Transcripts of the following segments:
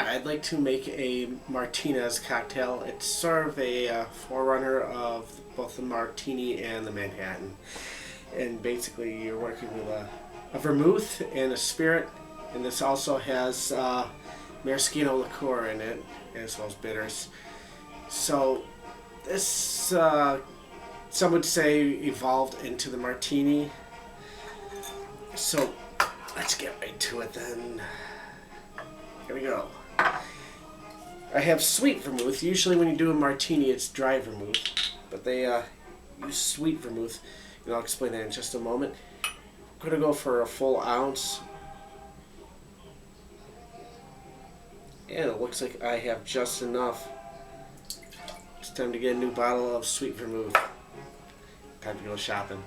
I'd like to make a Martinez cocktail. It's sort of a forerunner of both the Martini and the Manhattan. And basically, you're working with a vermouth and a spirit, and this also has maraschino liqueur in it, as well as bitters. So, this, some would say, evolved into the Martini. So, let's get right to it then. Here we go. I have sweet vermouth. Usually when you do a martini, it's dry vermouth. But they use sweet vermouth. And I'll explain that in just a moment. I'm going to go for a full ounce. And it looks like I have just enough. It's time to get a new bottle of sweet vermouth. Time to go shopping.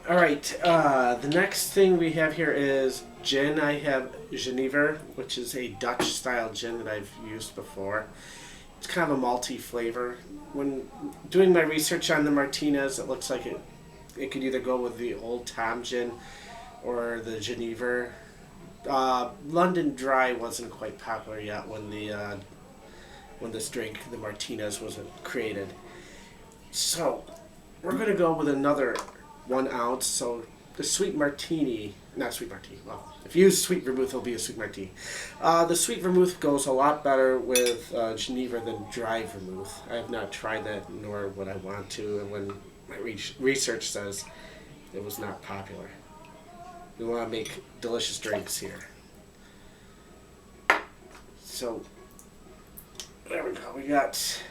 Alright, the next thing we have here is gin. I have Genever, which is a Dutch style gin that I've used before. It's kind of a malty flavor. When doing my research on the Martinez, it looks like it could either go with the Old Tom gin or the Genever. London Dry wasn't quite popular yet when this drink, the Martinez, was created. So, we're going to go with another 1 ounce. So the sweet martini, not sweet martini, well, if you use sweet vermouth, it'll be a sweet martini. The sweet vermouth goes a lot better with Genever than dry vermouth. I have not tried that, nor would I want to, and when my research says it was not popular. We want to make delicious drinks here. So, there we go, we got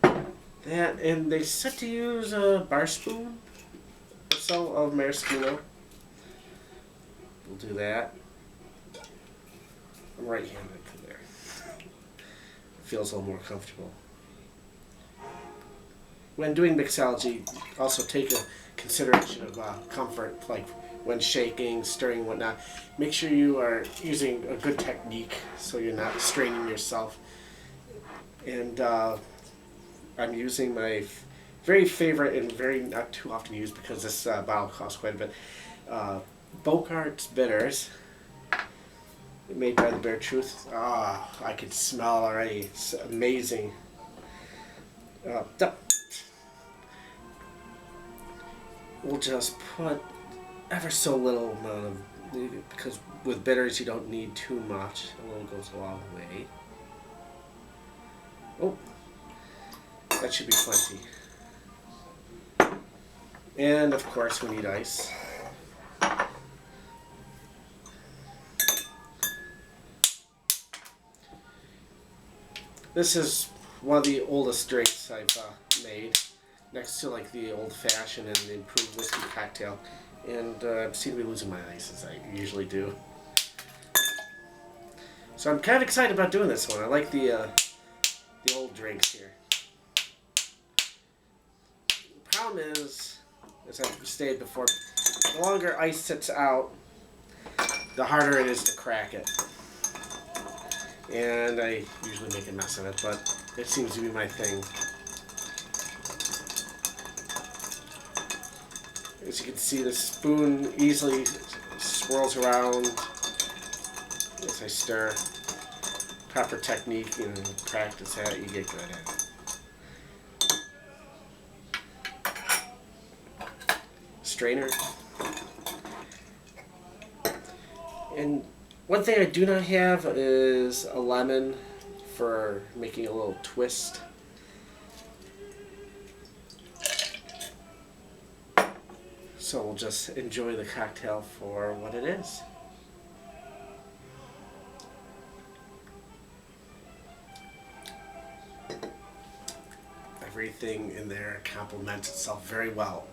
that, and they said to use a bar spoon or so of maraschino. We'll do that. I'm right-handed there. Feels a little more comfortable. When doing mixology, also take a consideration of comfort, like when shaking, stirring, whatnot. Make sure you are using a good technique so you're not straining yourself. And I'm using my very favorite and very not too often used because this bottle costs quite a bit. Bocart's bitters, made by the Bare Truth. I can smell already. It's amazing. We'll just put ever so little amount of, because with bitters you don't need too much. A little goes a long way. Oh, that should be plenty. And of course we need ice. This is one of the oldest drinks I've made, next to like the old fashioned and the improved whiskey cocktail. And I seem to be losing my ice as I usually do. So I'm kind of excited about doing this one. I like the old drinks here. The problem is, as I've stated before, the longer ice sits out, the harder it is to crack it. And I usually make a mess of it, but it seems to be my thing. As you can see, the spoon easily swirls around as I stir. Proper technique and practice that, you get good at it. Strainer. And one thing I do not have is a lemon for making a little twist. So we'll just enjoy the cocktail for what it is. Everything in there complements itself very well.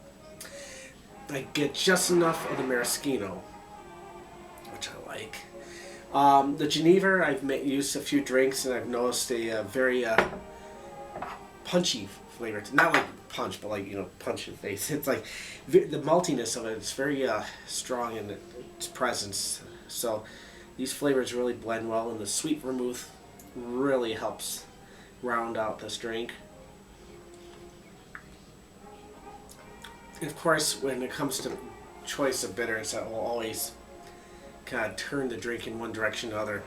I get just enough of the maraschino, which I like. The Genever, I've used a few drinks and I've noticed a very punchy flavor. Not like punch, but like, punch in the face. It's like the maltiness of it. It's very strong in its presence. So these flavors really blend well, and the sweet vermouth really helps round out this drink. And of course, when it comes to choice of bitters, that will always kind of turn the drink in one direction or the other.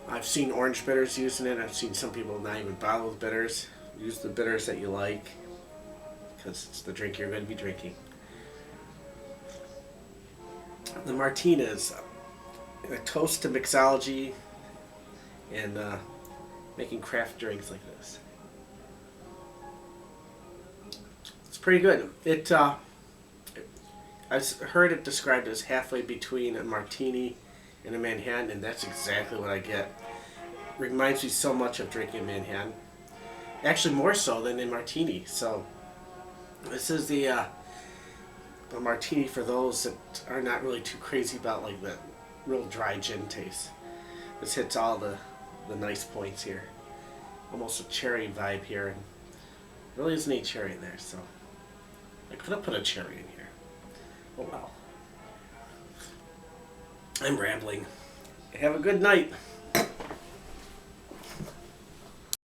I've seen orange bitters using it. I've seen some people not even bother with bitters. Use the bitters that you like because it's the drink you're going to be drinking. The Martinez, a toast to mixology and making craft drinks like this. It's pretty good. I've heard it described as halfway between a martini and a Manhattan, and that's exactly what I get. Reminds me so much of drinking a Manhattan. Actually, more so than a martini. So, this is the martini for those that are not really too crazy about like the real dry gin taste. This hits all the nice points here. Almost a cherry vibe here, and really isn't any cherry in there, so I could have put a cherry in here. Oh well. I'm rambling. Have a good night.